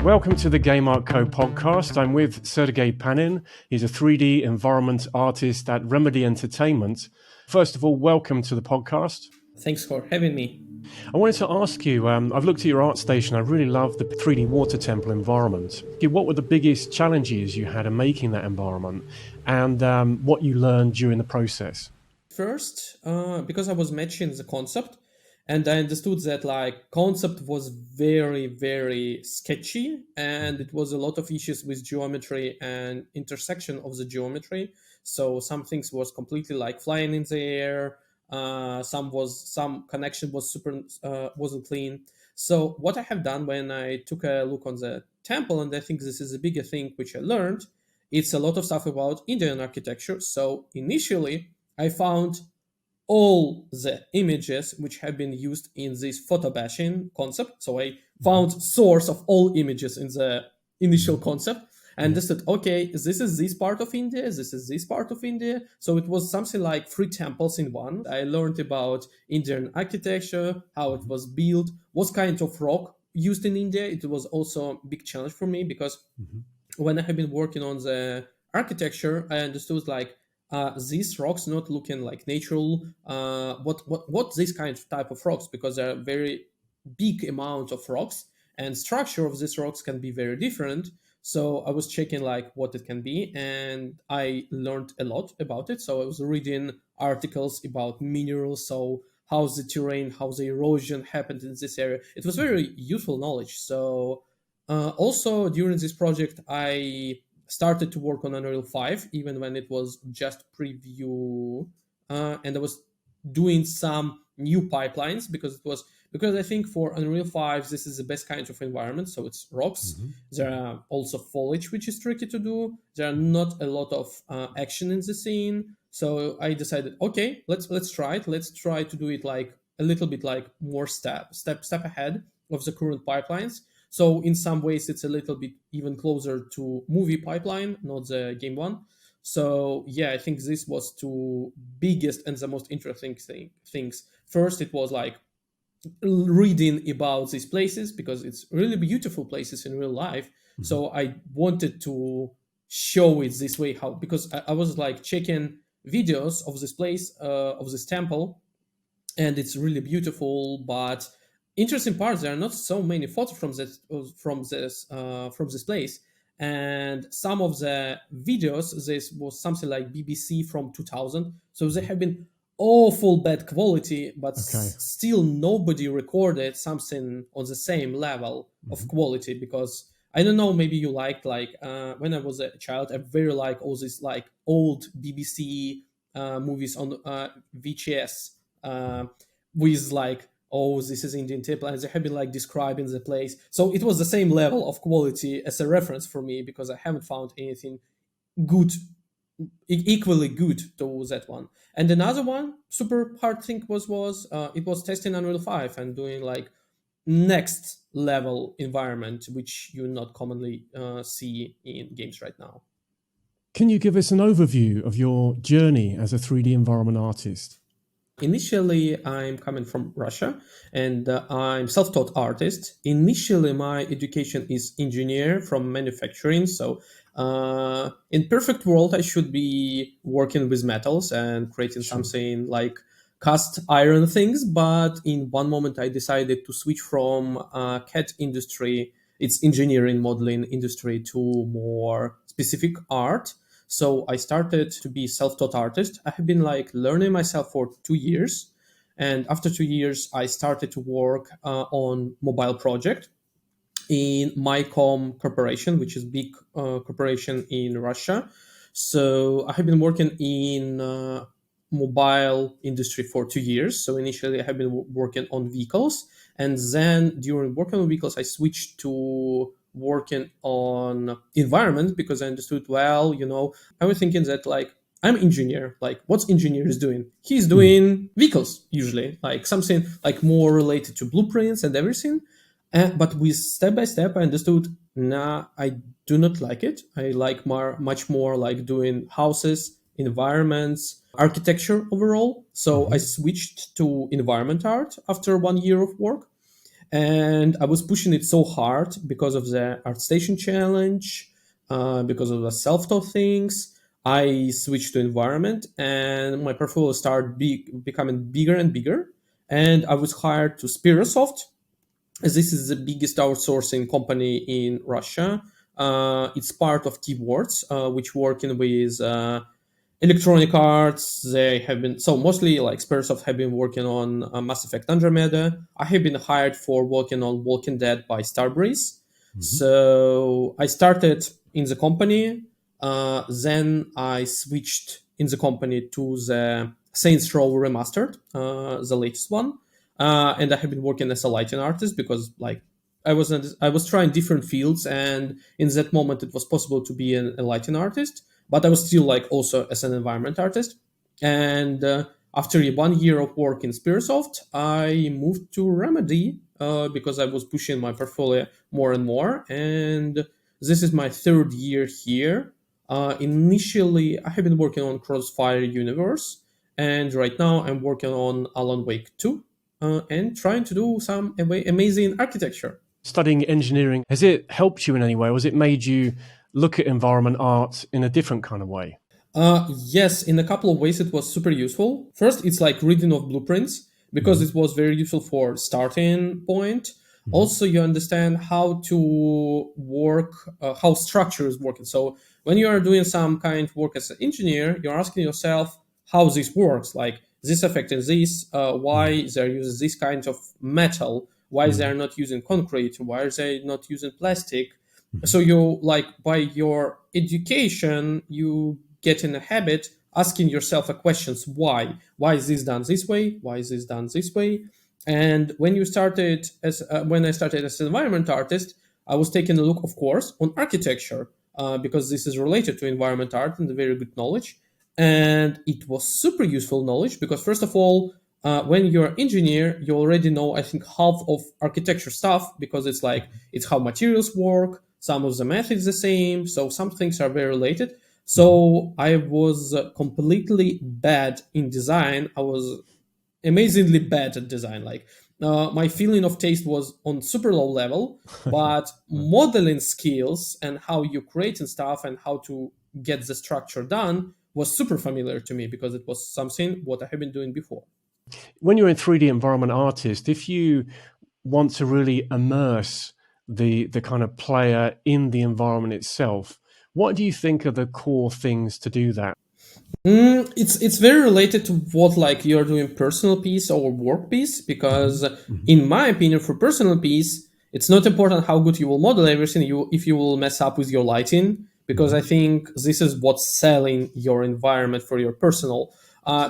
Welcome to the Game Art Co podcast. I'm with Sergei Panin. He's a 3D environment artist at Remedy Entertainment. First of all, welcome to the podcast. Thanks for having me. I wanted to ask you, I've looked at your Artstation. I really love the 3D water temple environment. What were the biggest challenges you had in making that environment and what you learned during the process? First, because I was matching the concept, and I understood that concept was very, very sketchy, and it was a lot of issues with geometry and intersection of the geometry. So some things was completely flying in the air. Some connection was wasn't clean. So what I have done when I took a look on the temple, and I think this is a bigger thing which I learned, it's a lot of stuff about Indian architecture. So initially, I found all the images which have been used in this photo bashing concept. So I found source of all images in the initial concept and just said, okay, this is this part of India, this is this part of India. So it was something like 3 temples in one. I learned about Indian architecture, how it was built, what kind of rock used in India. It was also a big challenge for me because when I have been working on the architecture, I understood these rocks not looking like natural. What this kind of type of rocks, because there are very big amount of rocks and structure of these rocks can be very different. So I was checking what it can be, and I learned a lot about it. So I was reading articles about minerals, so how the terrain, how the erosion happened in this area. It was very useful knowledge. So also during this project, I started to work on Unreal 5, even when it was just preview, and I was doing some new pipelines because I think for Unreal 5 this is the best kind of environment. So it's rocks. There are also foliage, which is tricky to do. There are not a lot of action in the scene. So I decided, okay, let's try it. Let's try to do it a little bit more step ahead of the current pipelines. So in some ways, it's a little bit even closer to movie pipeline, not the game one. So yeah, I think this was two biggest and the most interesting things. First, it was reading about these places because it's really beautiful places in real life. So I wanted to show it this way, because I was checking videos of this place, of this temple, and it's really beautiful, but interesting part, there are not so many photos from this place, and some of the videos, this was something like BBC from 2000, so they have been awful bad quality, but still nobody recorded something on the same level of quality. Because I don't know, maybe you liked when I was a child, I very like all these old BBC movies on VHS with oh, this is Indian temple, and they have been describing the place. So it was the same level of quality as a reference for me, because I haven't found anything good, equally good to that one. And another one super hard thing was it was testing Unreal 5 and doing next level environment, which you not commonly see in games right now. Can you give us an overview of your journey as a 3D environment artist? Initially, I'm coming from Russia, and I'm self-taught artist. Initially, my education is engineer from manufacturing. So in perfect world, I should be working with metals and creating something like cast iron things. But in one moment, I decided to switch from CAD industry, it's engineering modeling industry, to more specific art. So I started to be self-taught artist. I have been learning myself for 2 years. And after 2 years, I started to work on mobile project in Mycom Corporation, which is big corporation in Russia. So I have been working in mobile industry for 2 years. So initially I have been working on vehicles. And then during working on vehicles, I switched to working on environment, because I understood, I was thinking that I'm engineer, what's engineers doing? He's doing vehicles usually, something more related to blueprints and everything. But with step by step, I understood, I do not like it. I like much more doing houses, environments, architecture overall. So I switched to environment art after 1 year of work. and I was pushing it so hard because of the Artstation challenge, because of the self-taught things. I switched to environment, and my portfolio started becoming bigger and bigger. And I was hired to Spirasoft, as this is the biggest outsourcing company in Russia. It's part of Keywords, which working with Electronic Arts. They have been so mostly like Spirasoft have been working on Mass Effect Andromeda. I have been hired for working on Walking Dead by Starbreeze. So I started in the company. Then I switched in the company to the Saints Row Remastered, the latest one, and I have been working as a lighting artist because like I was trying different fields, and in that moment it was possible to be a lighting artist, but I was still like also as an environment artist. And after 1 year of work in Spearsoft, I moved to Remedy because I was pushing my portfolio more and more. And this is my 3rd year here. Initially, I have been working on Crossfire universe, and right now I'm working on Alan Wake 2 and trying to do some amazing architecture. Studying engineering, has it helped you in any way, or has it made you look at environment art in a different kind of way? Yes, in a couple of ways it was super useful. First, it's like reading of blueprints because it was very useful for starting point. Also, you understand how to work, how structure is working. So when you are doing some kind of work as an engineer, you're asking yourself how this works. Like this affecting this, why they're using this kind of metal, why they're not using concrete, why are they not using plastic. So you like by your education, you get in a habit asking yourself a questions why is this done this way, why is this done this way. And when you started as when I started as an environment artist, I was taking a look, of course, on architecture because this is related to environment art and a very good knowledge. And it was super useful knowledge because first of all, when you're an engineer, you already know I think half of architecture stuff because it's like it's how materials work, some of the math is the same, so some things are very related. So I was completely bad in design. I was amazingly bad at design. Like my feeling of taste was on super low level, but modeling skills and how you creating stuff and how to get the structure done was super familiar to me because it was something what I have been doing before. When you're a 3D environment artist, if you want to really immerse the kind of player in the environment itself, what do you think are the core things to do that? It's very related to what like you're doing personal piece or work piece because in my opinion for personal piece it's not important how good you will model everything you if you will mess up with your lighting because I think this is what's selling your environment for your personal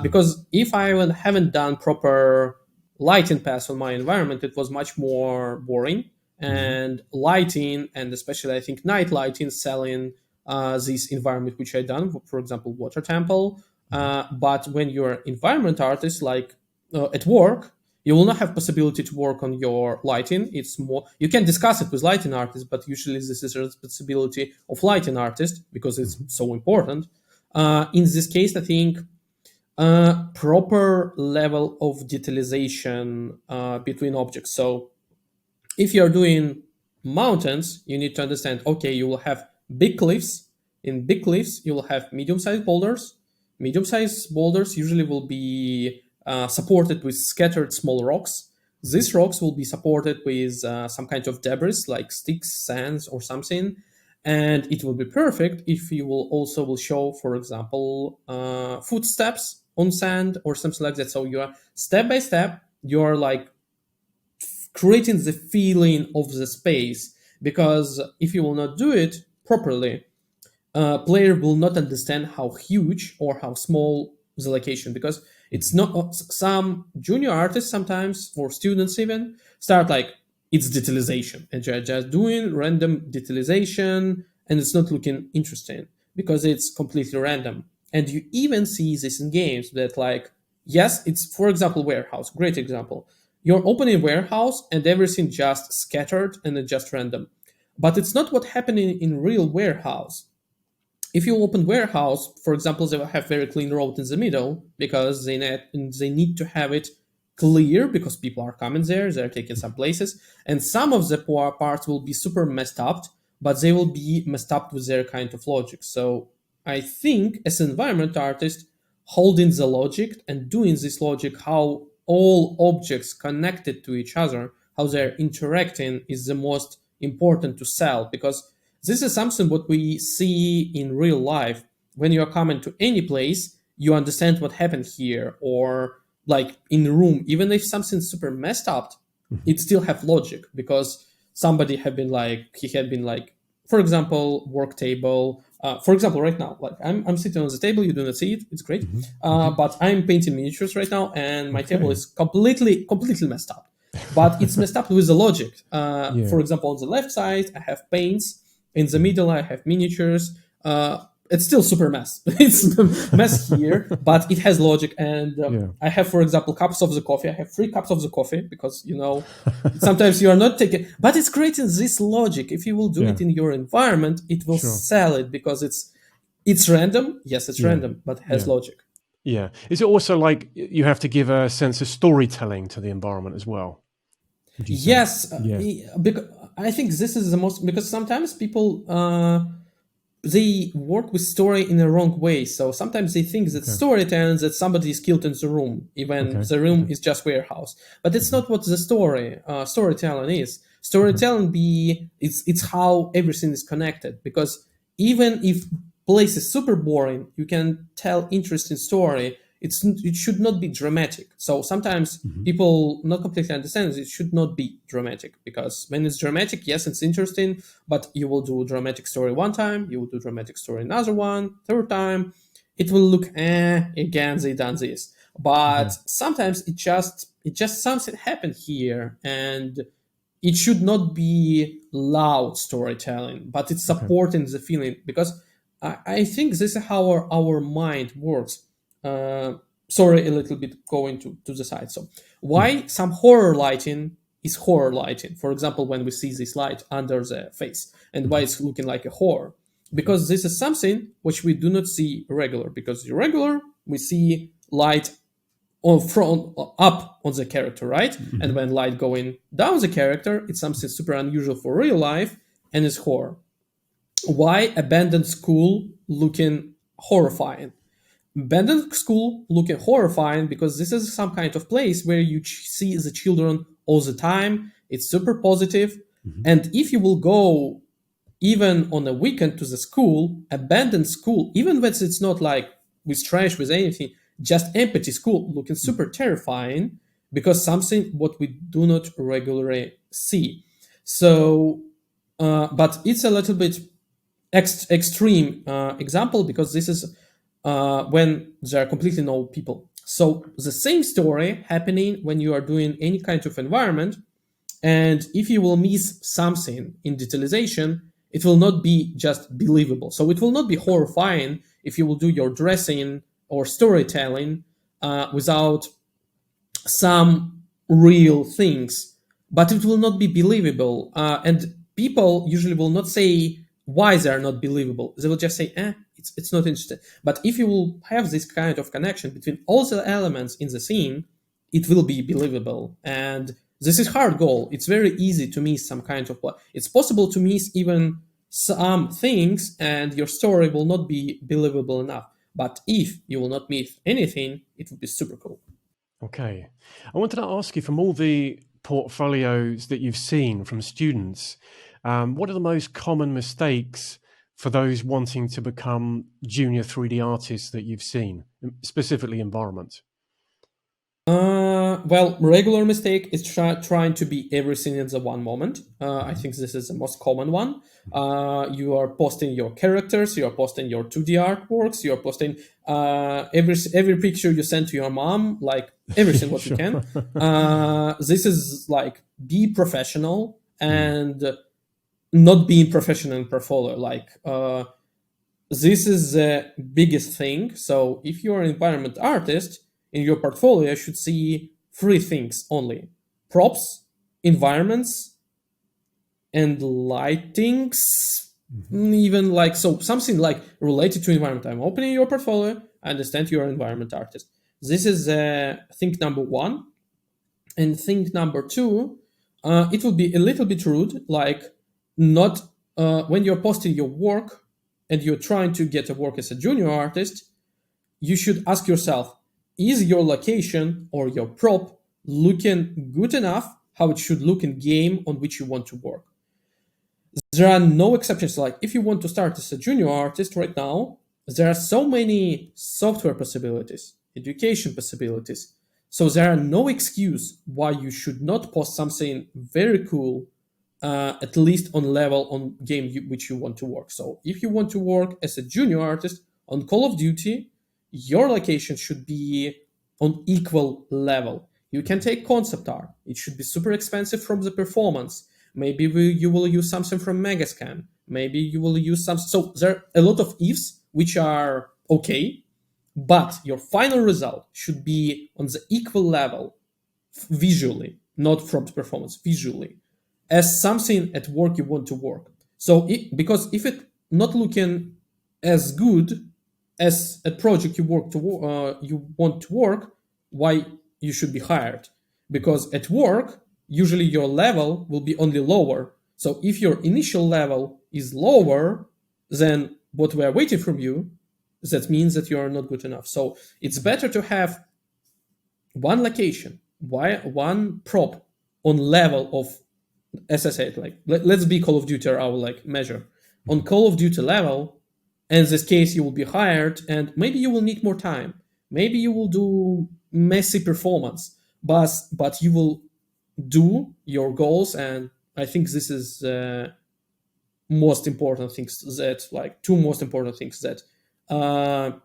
because if I haven't done proper lighting pass on my environment it was much more boring and lighting and especially I think night lighting selling this environment which I done, for example, water temple. But when you're environment artist, like at work, you will not have possibility to work on your lighting. It's more you can discuss it with lighting artists, but usually this is a responsibility of lighting artist because it's so important. In this case, I think proper level of detalization between objects. So if you're doing mountains, you need to understand, okay, you will have big cliffs. In big cliffs, you will have medium-sized boulders. Medium-sized boulders usually will be supported with scattered small rocks. These rocks will be supported with some kind of debris like sticks, sands, or something. And it will be perfect if you will also will show, for example, footsteps on sand or something like that. So you are step by step, you are like creating the feeling of the space because if you will not do it properly player will not understand how huge or how small the location because it's not some junior artists sometimes or students even start like it's detalization and just doing random detalization and it's not looking interesting because it's completely random. And you even see this in games that like yes it's for example warehouse, great example. You're opening warehouse and everything just scattered and it's just random. But it's not what happening in real warehouse. If you open warehouse, for example, they will have very clean road in the middle because they need to have it clear because people are coming there, they're taking some places, and some of the parts will be super messed up, but they will be messed up with their kind of logic. So I think as an environment artist, holding the logic and doing this logic, how all objects connected to each other, how they're interacting, is the most important to sell, because this is something what we see in real life. When you are coming to any place, you understand what happened here, or like in the room, even if something's super messed up, it still have logic, because somebody had been like, he had been like, for example, work table. For example, right now, like I'm sitting on the table, you do not see it, it's great. But I'm painting miniatures right now, and my table is completely messed up. But it's messed up with the logic. For example, on the left side, I have paints. In the middle, I have miniatures. It's still super mess. It's mess here, but it has logic. And I have, for example, cups of the coffee. I have 3 cups of the coffee because, sometimes you are not taking, but it's creating this logic. If you will do it in your environment, it will sell it, because it's random. Yes, it's random, but it has logic. Yeah. Is it also like you have to give a sense of storytelling to the environment as well? Yes. Because I think this is the most, because sometimes people, they work with story in the wrong way. So sometimes they think that storytelling, that somebody is killed in the room, even the room is just warehouse. But it's not what the storytelling is. Storytelling it's how everything is connected. Because even if place is super boring, you can tell interesting story. It should not be dramatic. So sometimes people not completely understand it should not be dramatic, because when it's dramatic, yes, it's interesting, but you will do a dramatic story one time, you will do dramatic story another one, third time, it will look again they done this. But sometimes it just something happened here, and it should not be loud storytelling, but it's supporting the feeling, because I think this is how our mind works. Sorry, a little bit going to the side. So why some horror lighting is horror lighting? For example, when we see this light under the face, and why it's looking like a horror? Because this is something which we do not see regular. Because regular, we see light up on the character, right? And when light going down the character, it's something super unusual for real life, and it's horror. Why abandoned school looking horrifying? Abandoned school looking horrifying because this is some kind of place where you see the children all the time. It's super positive. And if you will go even on a weekend to the school, abandoned school, even when it's not like with trash, with anything, just empty school, looking super terrifying, because something what we do not regularly see. So, but it's a little bit extreme example, because this is when there are completely no people. So the same story happening when you are doing any kind of environment, and if you will miss something in detalization, it will not be just believable. So it will not be horrifying if you will do your dressing or storytelling without some real things, but it will not be believable. And people usually will not say why they are not believable. They will just say, it's not interesting. But if you will have this kind of connection between all the elements in the scene, it will be believable. And this is hard goal. It's very easy to miss some kind of plot. It's possible to miss even some things, and your story will not be believable enough. But if you will not miss anything, it will be super cool. Okay. I wanted to ask you, from all the portfolios that you've seen from students, what are the most common mistakes for those wanting to become junior 3D artists that you've seen, specifically environment? Well, regular mistake is trying to be everything in the one moment. I think this is the most common one. You are posting your characters, you are posting your 2D artworks, you are posting every picture you send to your mom, like everything what you can. This is like, be professional and not being professional in portfolio. Like, this is the biggest thing. So if you're an environment artist, in your portfolio, you should see 3 things only: props, environments, and lightings. Even like, so something like related to environment. I'm opening your portfolio. I understand you're an environment artist. This is thing number 1. And thing number two, it would be a little bit rude, like not when you're posting your work and you're trying to get a work as a junior artist, you should ask yourself, is your location or your prop looking good enough how it should look in game on which you want to work? There are no exceptions. Like if you want to start as a junior artist right now, there are so many software possibilities, education possibilities. So there are no excuse why you should not post something very cool, at least on level on game which you want to work. So if you want to work as a junior artist on Call of Duty, your location should be on equal level. You can take concept art. It should be super expensive from the performance. Maybe you will use something from Megascan. Maybe you will use some. So there are a lot of ifs which are okay, but your final result should be on the equal level visually, not from performance, visually, as something at work you want to work. So because if it not looking as good as a project you want to work, why you should be hired? Because at work usually your level will be only lower. So if your initial level is lower than what we are waiting from you, that means that you are not good enough. So it's better to have one location, one prop on level of, as I said, like let's be Call of Duty our like measure on Call of Duty level. In this case, you will be hired, and maybe you will need more time. Maybe you will do messy performance, but you will do your goals. And I think this is most important things that like two most important things that uh,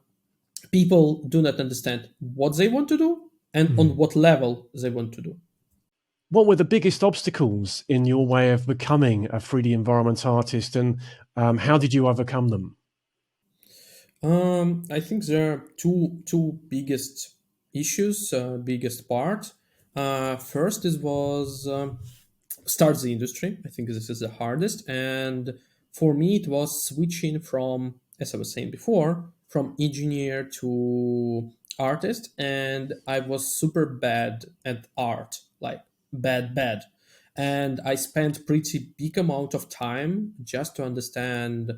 people do not understand what they want to do and on what level they want to do. What were the biggest obstacles in your way of becoming a 3D environment artist, and how did you overcome them? I think there are two biggest issues, biggest part. First is was start the industry. I think this is the hardest, and for me it was switching from, as I was saying before, from engineer to artist, and I was super bad at art, like bad, and I spent pretty big amount of time just to understand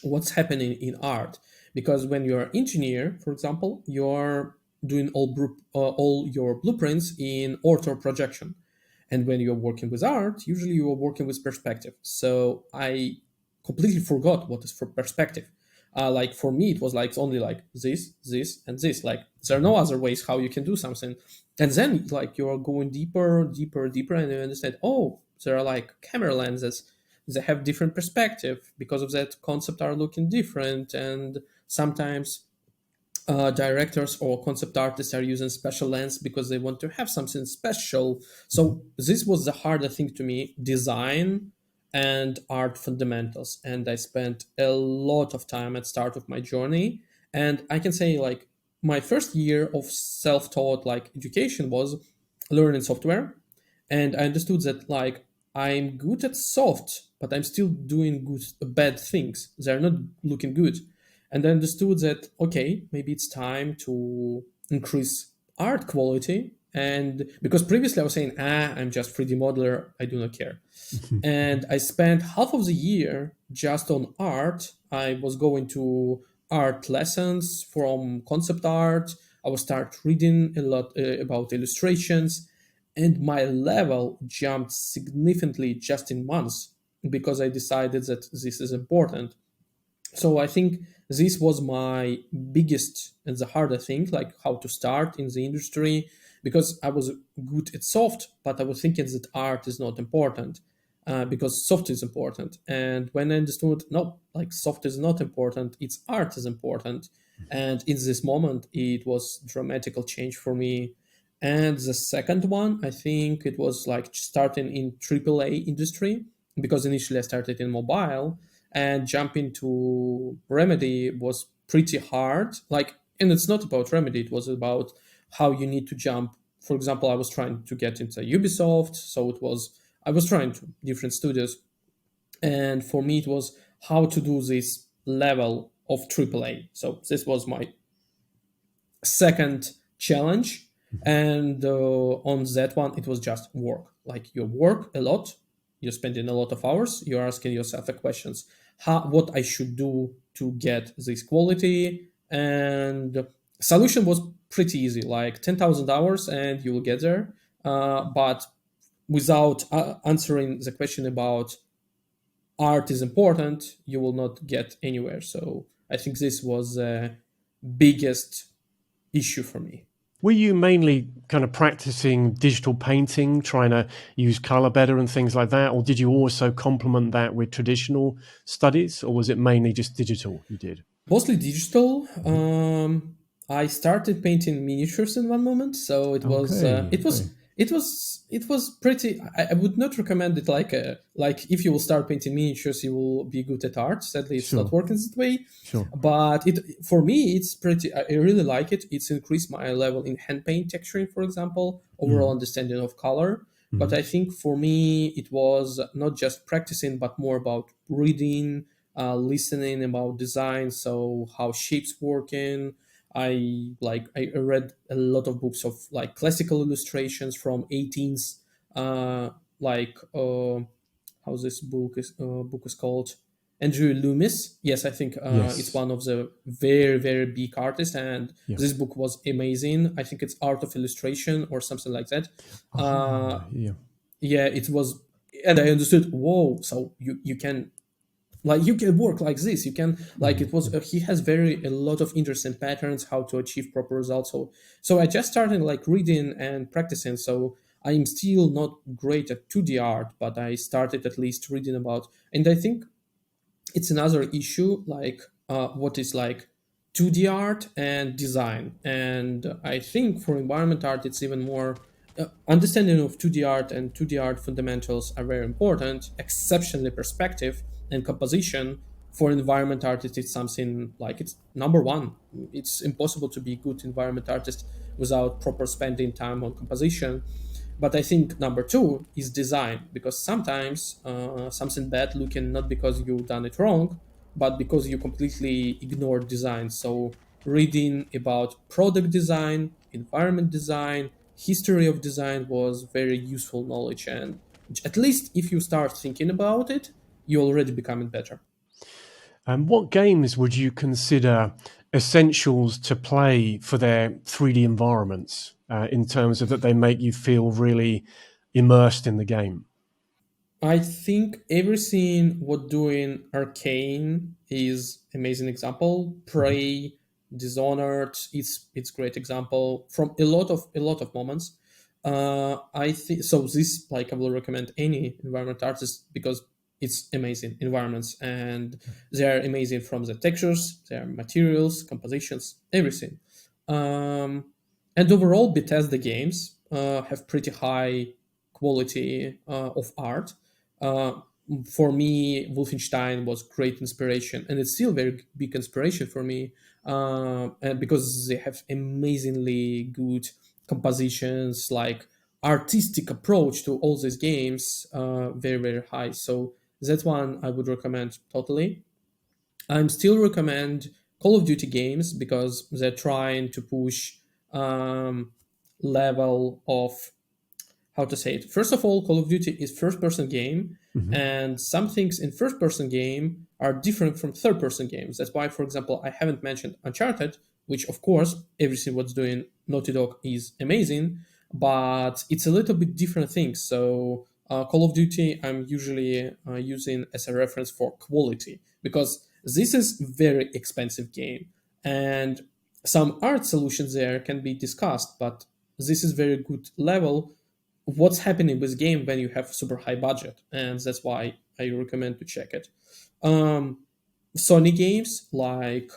what's happening in art, because when you're an engineer, for example, you're doing all your blueprints in ortho projection, and when you're working with art, usually you are working with perspective. So I completely forgot what is for perspective. Like for me it was like only like this and this, like there are no other ways how you can do something. And then like you're going deeper and you understand, oh, there are like camera lenses, they have different perspective, because of that concept are looking different. And sometimes directors or concept artists are using special lens because they want to have something special. So this was the harder thing to me, design and art fundamentals. And I spent a lot of time at start of my journey. And I can say like my first year of self-taught like education was learning software. And I understood that like I'm good at soft, but I'm still doing bad things. They're not looking good. And I understood that okay, maybe it's time to increase art quality. And because previously I was saying, I'm just 3D modeler, I do not care. And I spent half of the year just on art. I was going to art lessons from concept art. I would start reading a lot about illustrations, and my level jumped significantly just in months because I decided that this is important. So I think this was my biggest and the harder thing, like how to start in the industry, because I was good at soft, but I was thinking that art is not important, because soft is important. And when I understood, no, like soft is not important, it's art is important. And in this moment, it was dramatical change for me. And the second one, I think it was like starting in AAA industry, because initially I started in mobile, and jumping to Remedy was pretty hard. Like, and it's not about Remedy, it was about how you need to jump. For example, I was trying to get into Ubisoft, so it was I was trying to different studios, and for me it was how to do this level of AAA. So this was my second challenge. And on that one, it was just work. Like you work a lot, you're spending a lot of hours, you're asking yourself the questions, what I should do to get this quality. And solution was pretty easy, like 10,000 hours and you will get there. But without answering the question about art is important, you will not get anywhere. So I think this was the biggest issue for me. Were you mainly kind of practicing digital painting, trying to use color better and things like that? Or did you also complement that with traditional studies? Or was it mainly just digital you did? Mostly digital. Mhm. I started painting miniatures in one moment, so it was uh, Okay, it okay. was it was pretty. I would not recommend it like if you will start painting miniatures, you will be good at art. Sadly, it's not Sure, working that way. sure. But it for me, it's pretty. I really like it. It's increased my level in hand paint texturing, for example, overall Mhm, understanding of color. But mhm, I think for me, it was not just practicing, but more about reading, listening about design, so how shapes working. I read a lot of books of like classical illustrations from 18th, like how this book is called, Andrew Loomis. Yes, I think it's yes. one of the very very big artists, and Yeah. this book was amazing. I think it's Art of Illustration or something like that. Uh, Ah, yeah. yeah, it was, and I understood. Whoa! So you can like you can work like this, you can like Mhm, it was mhm. he has very a lot of interesting patterns how to achieve proper results. So I just started like reading and practicing. So I'm still not great at 2D art, but I started at least reading about. And I think it's another issue, like what is like 2D art and design. And I think for environment art it's even more, understanding of 2D art and 2D art fundamentals are very important, exceptionally perspective and composition. For environment artist it's something like it's number one. It's impossible to be a good environment artist without proper spending time on composition. But I think number two is design, because sometimes something bad looking not because you've done it wrong, but because you completely ignored design. So reading about product design, environment design, history of design was very useful knowledge. And at least if you start thinking about it, you already becoming better. And what games would you consider essentials to play for their 3D environments in terms of that they make you feel really immersed in the game? I think everything what doing Arcane is amazing example. Mhm, Prey, Dishonored, it's great example from a lot of moments. I think so. This like I will recommend any environment artist because it's amazing environments and they are amazing from the textures, their materials, compositions, everything. Um, and overall, Bethesda games have pretty high quality of art. uh, for me, Wolfenstein was great inspiration, and it's still very big inspiration for me, and because they have amazingly good compositions, like artistic approach to all these games, very very high. So that one I would recommend totally. I'm still recommend Call of Duty games because they're trying to push um, level of, how to say it. First of all, Call of Duty is first person game, mhm. and some things in first person game are different from third person games. That's why, for example, I haven't mentioned Uncharted, which of course everything what's doing Naughty Dog is amazing, but it's a little bit different things. So Call of Duty I'm usually using as a reference for quality because this is very expensive game, and some art solutions there can be discussed, but this is very good level what's happening with game when you have super high budget, and that's why I recommend to check it. um Sony games like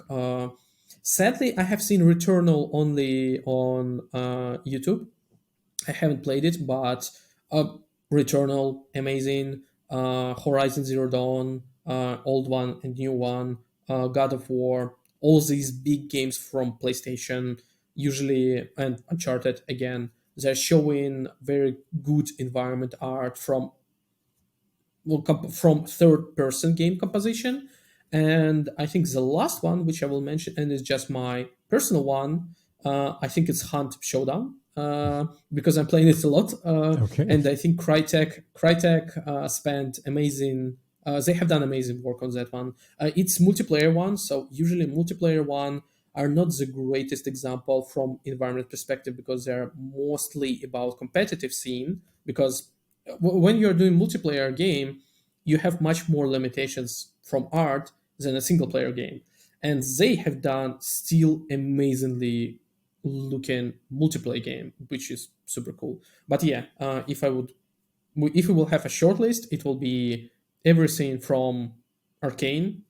sadly I have seen Returnal only on YouTube. I haven't played it, but uh, Returnal amazing, Horizon Zero Dawn, old one and new one, God of War, all these big games from PlayStation, usually, and Uncharted again. They're showing very good environment art from, well, from third person game composition. And I think the last one which I will mention, and it's just my personal one, I think it's Hunt Showdown, because I'm playing it a lot, Okay. and I think Crytek spent amazing. They have done amazing work on that one. It's multiplayer one, so usually multiplayer one are not the greatest example from environment perspective because they're mostly about competitive scene. Because when you're doing multiplayer game, you have much more limitations from art than a single player game, and they have done still amazingly looking multiplayer game, which is super cool. But yeah, if we will have a short list, it will be everything from Arcane,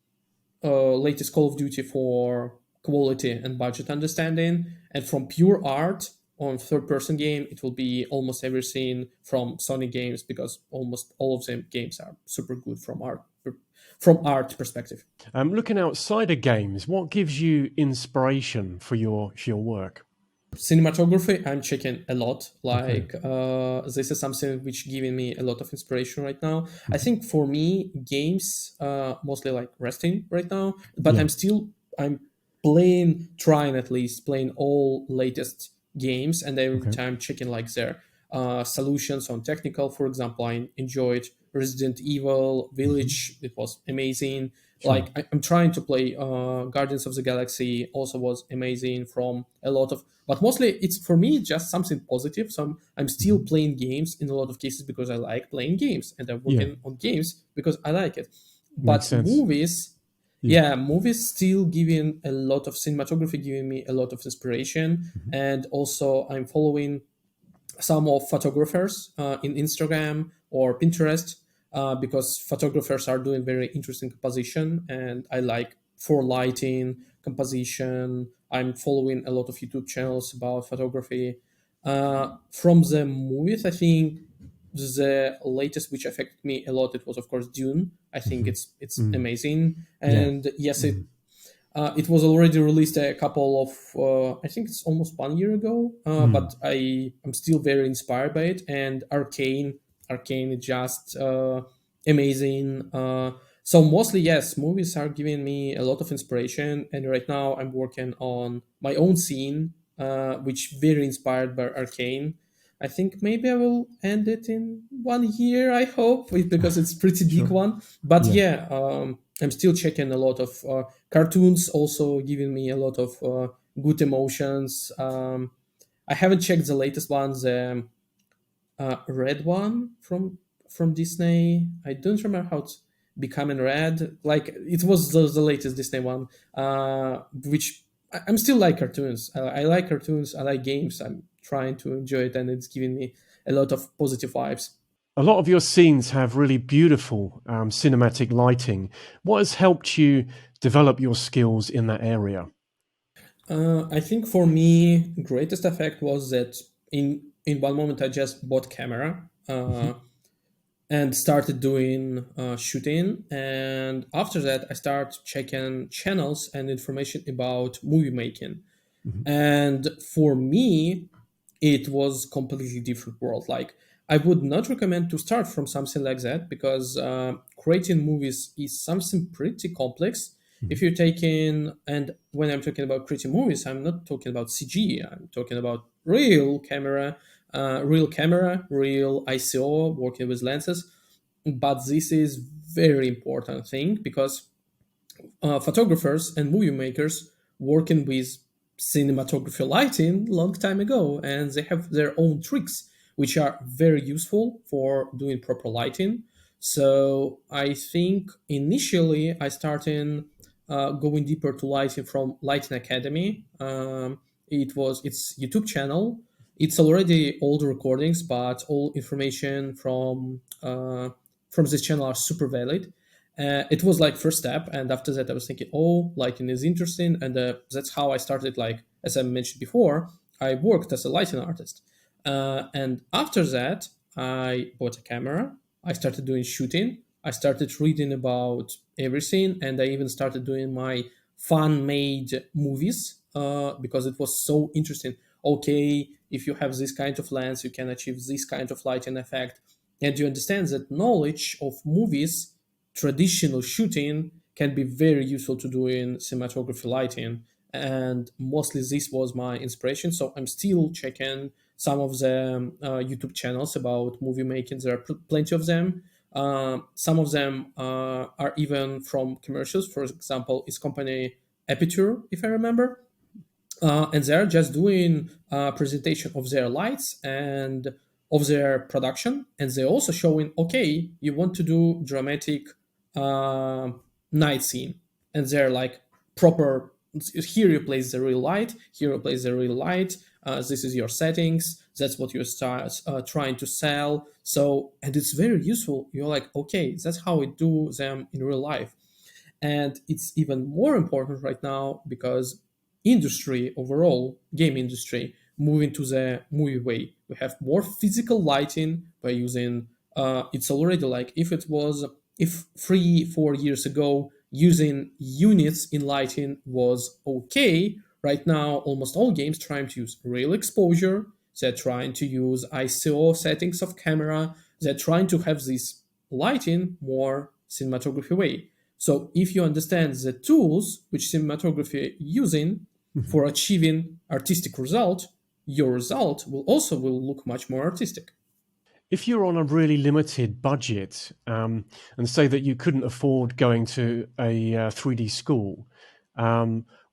latest Call of Duty for quality and budget understanding, and from pure art on third-person game, it will be almost everything from Sony games because almost all of them games are super good from art perspective. Looking outside of games, what gives you inspiration for your work? Cinematography, I'm checking a lot. Okay. Like, this is something which giving me a lot of inspiration right now. I Mhm. think for me games, mostly like resting right now, but Yeah. I'm playing, trying at least playing all latest games, and every Okay. time checking like their solutions on technical. For example, I enjoyed Resident Evil Hmm. Village. It was amazing. Sure. Like, I'm trying to play Guardians of the Galaxy, also was amazing from a lot of, but mostly it's for me just something positive. So I'm still Hmm. playing games in a lot of cases because I like playing games, and I'm Yeah. working on games because I like it. Makes But sense. movies, Yeah. yeah, movies still giving a lot of cinematography, giving me a lot of inspiration. Mhm. And also I'm following some of photographers in Instagram or Pinterest, because photographers are doing very interesting composition, and I like for lighting composition. I'm following a lot of YouTube channels about photography. From the movies, I think the latest which affected me a lot, it was of course Dune. I think Hmm. it's Mm. amazing, Yeah. and yes, Hmm. it was already released a couple of, I think it's almost 1 year ago, Mm. but I'm still very inspired by it. And Arcane is just amazing. So mostly, yes, movies are giving me a lot of inspiration. And right now, I'm working on my own scene, which very inspired by Arcane. I think maybe I will end it in 1 year. I hope, because it's pretty big Sure. one. But Yeah. yeah, I'm still checking a lot of cartoons, also giving me a lot of good emotions. I haven't checked the latest one, the red one from Disney. I don't remember how it's becoming red. Like, it was the latest Disney one, which I'm still like cartoons. I like cartoons. I like games. I'm trying to enjoy it, and it's giving me a lot of positive vibes. A lot of your scenes have really beautiful cinematic lighting. What has helped you develop your skills in that area? I think for me, greatest effect was that in one moment I just bought camera, Hmm. and started doing shooting, and after that I started checking channels and information about movie making. Hmm. And for me, it was completely different world. Like, I would not recommend to start from something like that because creating movies is something pretty complex. Hmm. If you're taking, and when I'm talking about creating movies, I'm not talking about CG. I'm talking about real ICO, working with lenses. But this is very important thing because photographers and movie makers working with cinematography lighting long time ago, and they have their own tricks which are very useful for doing proper lighting. So I think initially I started going deeper to lighting from Lighting Academy. It's YouTube channel. It's already old recordings, but all information from this channel are super valid. It was like first step, and after that I was thinking, oh, lighting is interesting, and that's how I started. Like, as I mentioned before, I worked as a lighting artist, and after that I bought a camera. I started doing shooting. I started reading about everything, and I even started doing my fan made movies, because it was so interesting. Okay, if you have this kind of lens, you can achieve this kind of lighting effect, and you understand that knowledge of movies, traditional shooting, can be very useful to do in cinematography lighting. and mostly this was my inspiration. So I'm still checking some of the YouTube channels about movie making. There are plenty of them. Some of them are even from commercials. For example, it's company Aperture, if I remember, and they're just doing a presentation of their lights and of their production, and they're also showing, okay, you want to do dramatic uh, night scene, and they're like proper, here you place the real light, here you place the real light, this is your settings, that's what you're trying to sell. So, and it's very useful. You're like, okay, that's how we do them in real life. And it's even more important right now because industry overall, game industry, moving to the movie way. We have more physical lighting by using it's already like if 3-4 years ago using units in lighting was okay, right now almost all games trying to use real exposure, they're trying to use ISO settings of camera, they're trying to have this lighting more cinematography way. So if you understand the tools which cinematography using Mhm. for achieving artistic result, your result will look much more artistic. If you're on a really limited budget, and say that you couldn't afford going to a 3D school,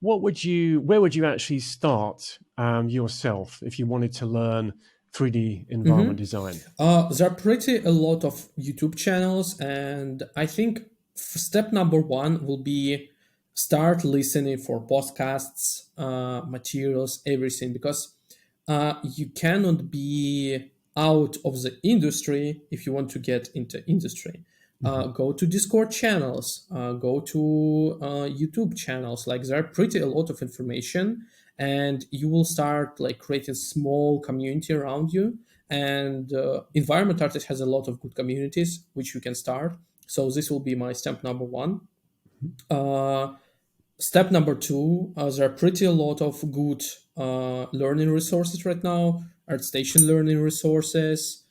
where would you actually start yourself if you wanted to learn 3D environment Mhm. design? There are pretty a lot of YouTube channels, and I think step number one will be start listening for podcasts, materials, everything, because you cannot be out of the industry if you want to get into industry. Mhm. Go to Discord channels, go to YouTube channels. Like there are pretty a lot of information, and you will start like creating small community around you. And environment artist has a lot of good communities which you can start. So this will be my step number one. Uh, Step number two, there are pretty a lot of good learning resources right now. Artstation learning resources,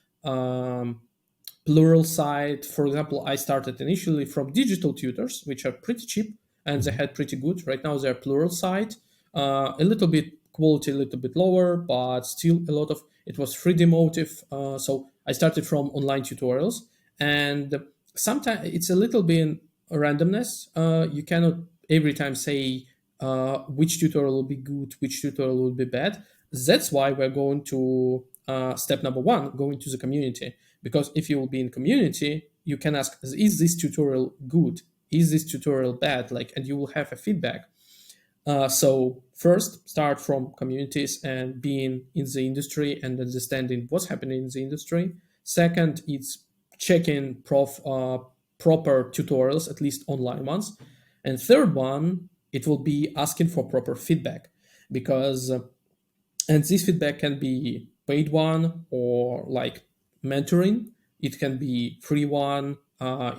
plural site. For example, I started initially from digital tutors, which are pretty cheap and they Mhm. had pretty good. Right now, they're plural site, a little bit quality, a little bit lower, but still a lot of it was 3D motive. So I started from online tutorials, and sometimes it's a little bit randomness. You cannot every time say which tutorial will be good, which tutorial will be bad. That's why we're going to step number one, going to the community. Because if you will be in community, you can ask, is this tutorial good? Is this tutorial bad? Like, and you will have a feedback. So first, start from communities and being in the industry and understanding what's happening in the industry. Second, it's checking proper tutorials, at least online ones. And third one, it will be asking for proper feedback because and this feedback can be paid one or like mentoring. It can be free one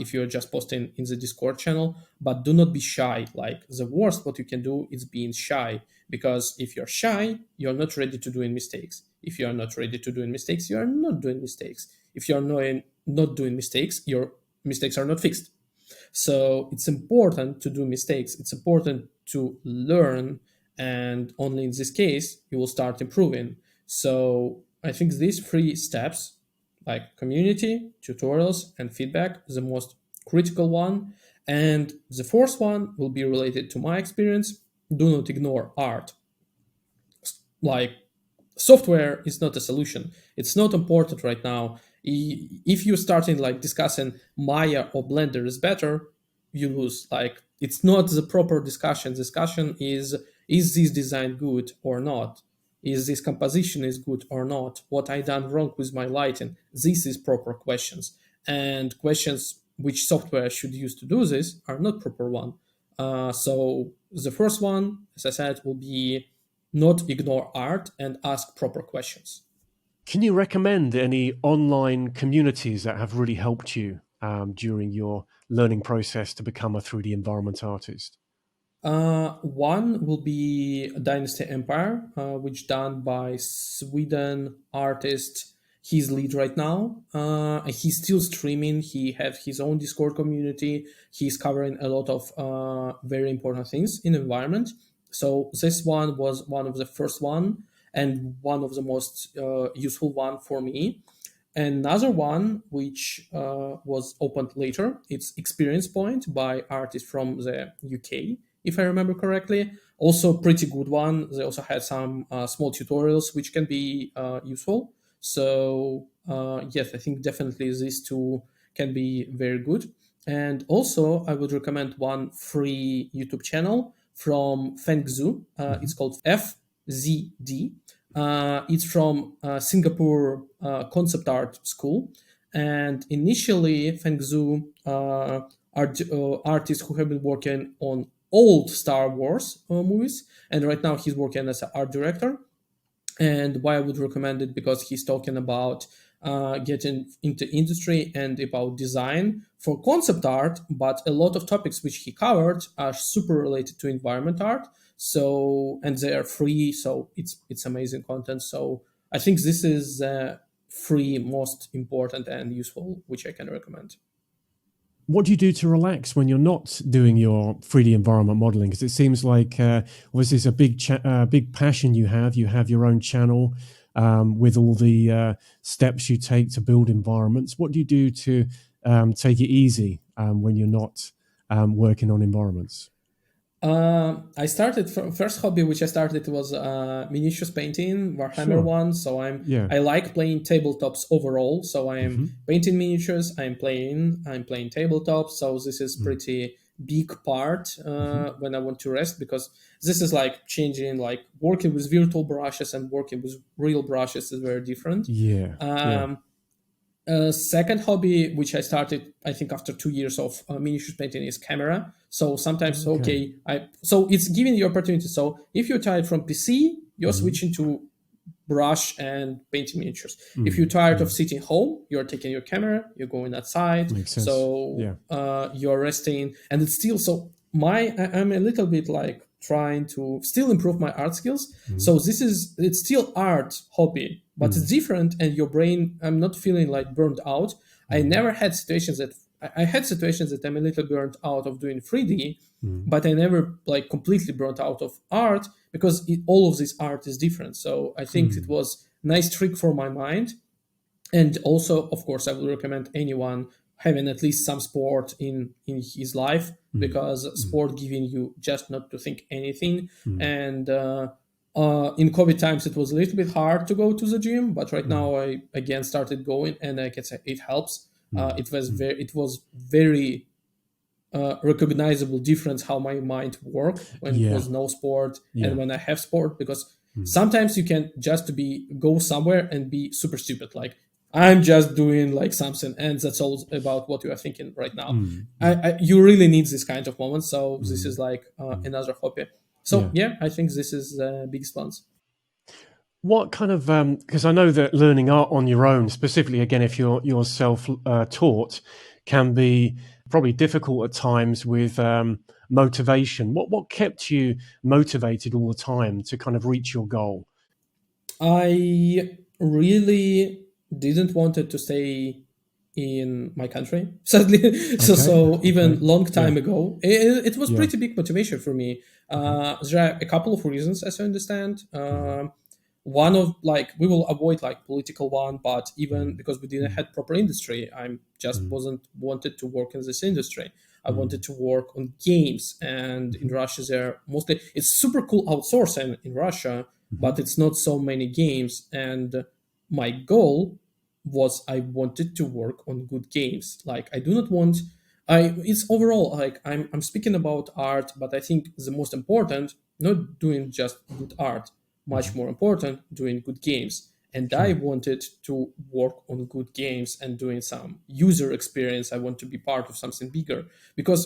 if you're just posting in the Discord channel. But do not be shy. Like the worst what you can do is being shy, because if you're shy, you're not ready to doing mistakes. If you are not ready to doing mistakes, you are not doing mistakes. If you're not doing mistakes, your mistakes are not fixed. So it's important to do mistakes. It's important to learn, and only in this case you will start improving. So I think these three steps, like community, tutorials, and feedback, is the most critical one. And the fourth one will be related to my experience. Do not ignore art. Like software is not a solution. It's not important right now. If you're starting like discussing Maya or Blender is better, you lose. Like it's not the proper discussion. Discussion is this design good or not? Is this composition is good or not? What I done wrong with my lighting? This is proper questions. And questions which software should use to do this are not proper one. So the first one, as I said, will be not ignore art and ask proper questions. Can you recommend any online communities that have really helped you during your learning process to become a 3D environment artist? One will be Dynasty Empire, which done by Sweden artist. He's lead right now. He's still streaming. He have his own Discord community. He's covering a lot of very important things in environment. So this one was one of the first one and one of the most useful one for me. Another one which was opened later, it's Experience Point by artists from the UK, if I remember correctly. Also pretty good one. They also had some small tutorials which can be useful. So yes, I think definitely these two can be very good. And also I would recommend one free YouTube channel from Fengzu. Hmm. It's called FZD. It's from Singapore Concept Art School, and initially Fengzu artists who have been working on old Star Wars movies, and right now he's working as an art director. And why I would recommend it, because he's talking about getting into industry and about design for concept art, but a lot of topics which he covered are super related to environment art. So, and they are free, so it's amazing content. So I think this is free, most important and useful, which I can recommend. What do you do to relax when you're not doing your 3D environment modeling? Because it seems like was this a big passion you have? You have your own channel with all the steps you take to build environments. What do you do to take it easy when you're not working on environments? I started from first hobby which I started was miniatures painting, Warhammer Sure. one. So Yeah. I like playing tabletops overall. So I am Hmm. painting miniatures. I'm playing tabletops. So this is pretty big part Hmm. when I want to rest, because this is like changing, like working with virtual brushes and working with real brushes is very different. Yeah. Yeah. Um, second hobby, which I started, I think, after 2 years of miniature painting, is camera. So sometimes, Okay. okay, so it's giving you opportunity. So if you're tired from PC, you're Hmm. switching to brush and painting miniatures. If you're Mm. tired of Mm. sitting home, you're taking your camera, you're going outside. Makes sense. So Yeah. you're resting, and it's still so. I'm a little bit like trying to still improve my art skills. Mm. So it's still art hobby, but it's Mm. different, and your brain. I'm not feeling like burned out. I Mm. never had situations that I had situations that I'm a little burnt out of doing 3D, Mm. but I never like completely burnt out of art, because all of this art is different. So I think it Mm. was a nice trick for my mind. And also, of course, I would recommend anyone having at least some sport in his life, Mm. because Mm. sport giving you just not to think anything. Mm. And in COVID times, it was a little bit hard to go to the gym, but right Mm. now I again started going, and I can say it helps. Mm. Mm. It was very recognizable difference how my mind work when it Yeah. was no sport and Yeah. when I have sport, because Mm. sometimes you can just to be go somewhere and be super stupid, like I'm just doing like something, and that's all about what you are thinking right now. Mm. Mm. You really need this kind of moment, so this Mm. is like Mm. another hobby. So Yeah. yeah, I think this is biggest ones. What kind of because I know that learning art on your own, specifically again if you're self taught, can be probably difficult at times with motivation. What kept you motivated all the time to kind of reach your goal? I really didn't wanted to stay in my country, sadly. so Okay. so even Okay. long Yeah. time ago, it was Yeah. pretty big motivation for me. Hmm. There are a couple of reasons, as I understand. Hmm. One of like we will avoid like political one, but even Mm. because we didn't Mm. had proper industry, I just Mm. wasn't wanted to work in this industry. I Mm. wanted to work on games, and in Mhm. Russia there mostly it's super cool outsourcing in Russia, Mhm. but it's not so many games. And my goal was I wanted to work on good games. Like I do not want I it's overall like I'm speaking about art, but I think the most important not doing just good art, much Mhm. more important doing good games. And I Sure. wanted to work on good games and doing some user experience. I want to be part of something bigger, because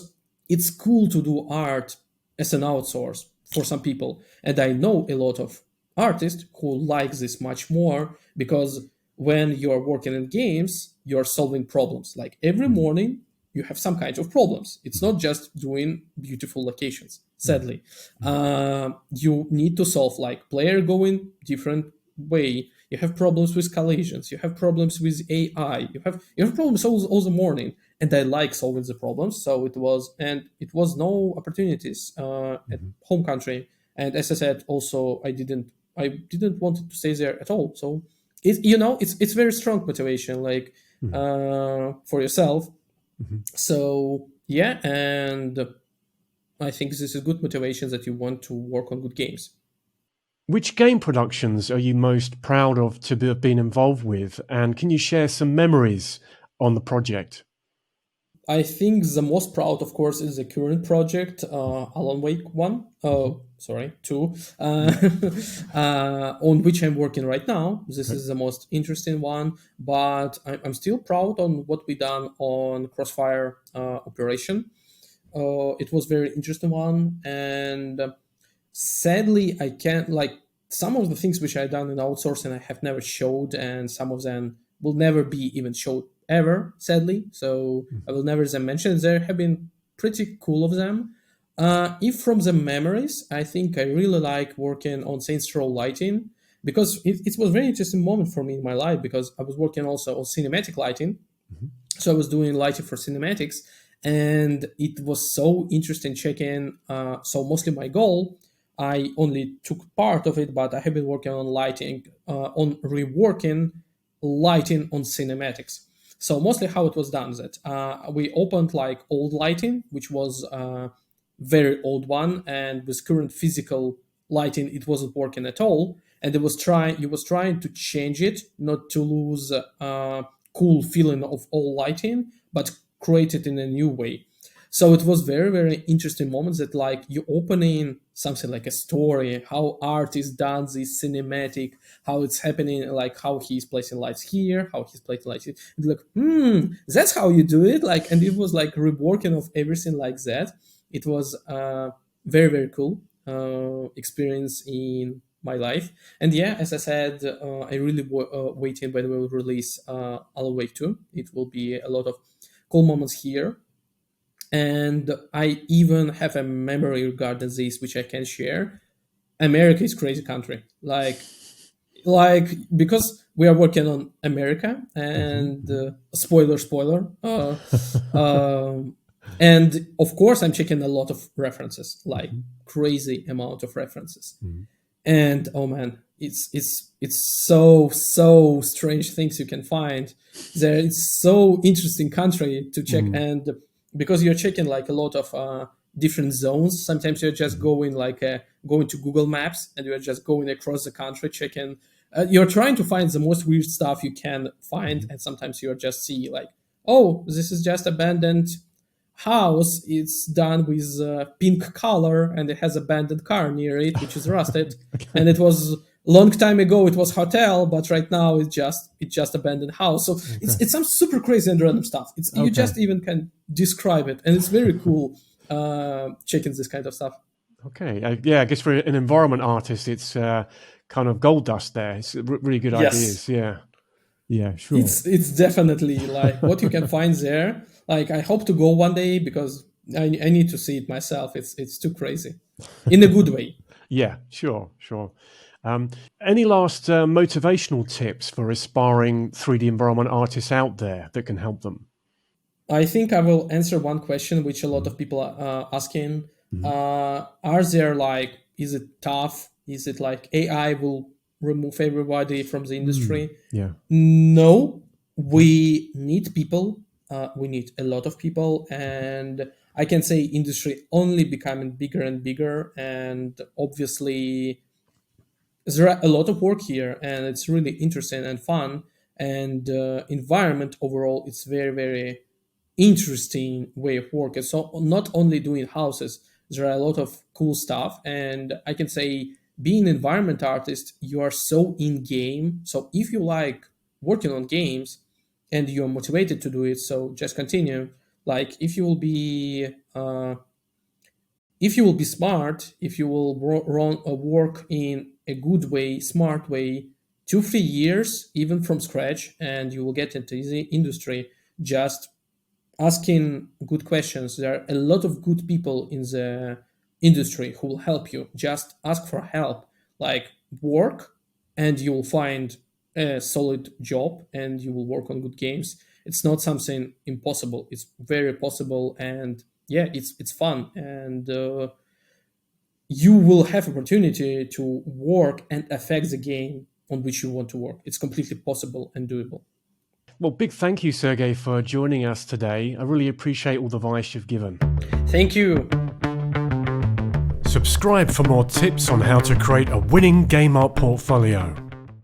it's cool to do art as an outsource for some people. And I know a lot of artists who like this much more, because when you're working in games, you're solving problems. Like every Mm. morning, you have some kind of problems. It's Mhm. not just doing beautiful locations, Mm. sadly. Mm. You need to solve like player going different way. You have problems with collisions. You have problems with AI. You have problems all the morning. And I like solving the problems. So it was no opportunities at Mhm. home country, And as I said, also I didn't want to stay there at all. So it's very strong motivation, like Mhm. for yourself. Mhm. So yeah, and I think this is good motivation that you want to work on good games. Which game productions are you most proud of to have been involved with? And can you share some memories on the project? I think the most proud, of course, is the current project, Alan Wake one. Hmm. Sorry, two, Yeah. on which I'm working right now. This Okay. is the most interesting one, but I'm still proud on what we done on Crossfire operation. It was very interesting one, and sadly, I can't like some of the things which I done in outsourcing. I have never showed, and some of them will never be even showed ever. Sadly, so I Mhm. will never then mention. There have been pretty cool of them. If from the memories, I think I really like working on Saints Row lighting because it was a very interesting moment for me in my life because I was working also on cinematic lighting, Mhm. so I was doing lighting for cinematics, and it was so interesting checking. So mostly my goal, I only took part of it, but I have been working on lighting, on reworking lighting on cinematics. So mostly how it was done is that we opened like old lighting, which was very old one, and with current physical lighting, it wasn't working at all. And it was trying to change it, not to lose cool feeling of old lighting, but create it in a new way. So it was very, very interesting moments that like you opening something like a story, how art is done, this cinematic, how it's happening, like how he's placing lights here, how he's placing lights here. And like, that's how you do it. Like, and it was like reworking of everything like that. It was very, very cool experience in my life. And yeah, as I said, I really waiting when we will release Alan Wake 2. It will be a lot of cool moments here. And I even have a memory regarding this, which I can share. America is crazy country. Like because we are working on America, Mhm. and Mhm. spoiler, um, and of course I'm checking a lot of references, like Mhm. crazy amount of references. Mhm. And oh man, it's so strange things you can find there. It's so interesting country to check, Mhm. and because you're checking like a lot of different zones, sometimes you're just Mhm. going to Google Maps, and you're just going across the country checking. You're trying to find the most weird stuff you can find, Mhm. and sometimes you're just see like, oh, this is just abandoned house. It's done with pink color, and it has abandoned car near it, which is rusted. And Okay. it was long time ago. It was hotel, but right now it's just abandoned house. So Okay. it's some super crazy and random stuff. It's you Okay. just even can describe it, and it's very cool checking this kind of stuff. Okay. Yeah, I guess for an environment artist, it's kind of gold dust there. It's really good Yes, ideas. Yeah. Yeah, sure. it's definitely like what you can find there. Like I hope to go one day because I need to see it myself. It's too crazy, in a good way. Yeah, sure, sure. Any last motivational tips for aspiring 3D environment artists out there that can help them? I think I will answer one question which a lot Mhm. of people are asking. Mhm. Are there like, is it tough? Is it like AI will remove everybody from the Mm. industry? Yeah. No, Okay. we need people. We need a lot of people, and I can say industry only becoming bigger and bigger. And obviously, there are a lot of work here, and it's really interesting and fun. And environment overall, it's very, very interesting way of working. So not only doing houses, there are a lot of cool stuff, and I can say being an environment artist, you are so in game. So if you like working on games and you're motivated to do it, so just continue. Like if you will be smart, if you will work in a good way, smart way, 2 3 years even from scratch, and you will get into the industry just asking good questions. There are a lot of good people in the industry who will help you. Just ask for help, like work, and you will find a solid job and you will work on good games. It's not something impossible. It's very possible, and yeah, it's fun. And you will have opportunity to work and affect the game on which you want to work. It's completely possible and doable. Well, big thank you, Sergei, for joining us today. I really appreciate all the advice you've given. Thank you. Subscribe for more tips on how to create a winning game art portfolio.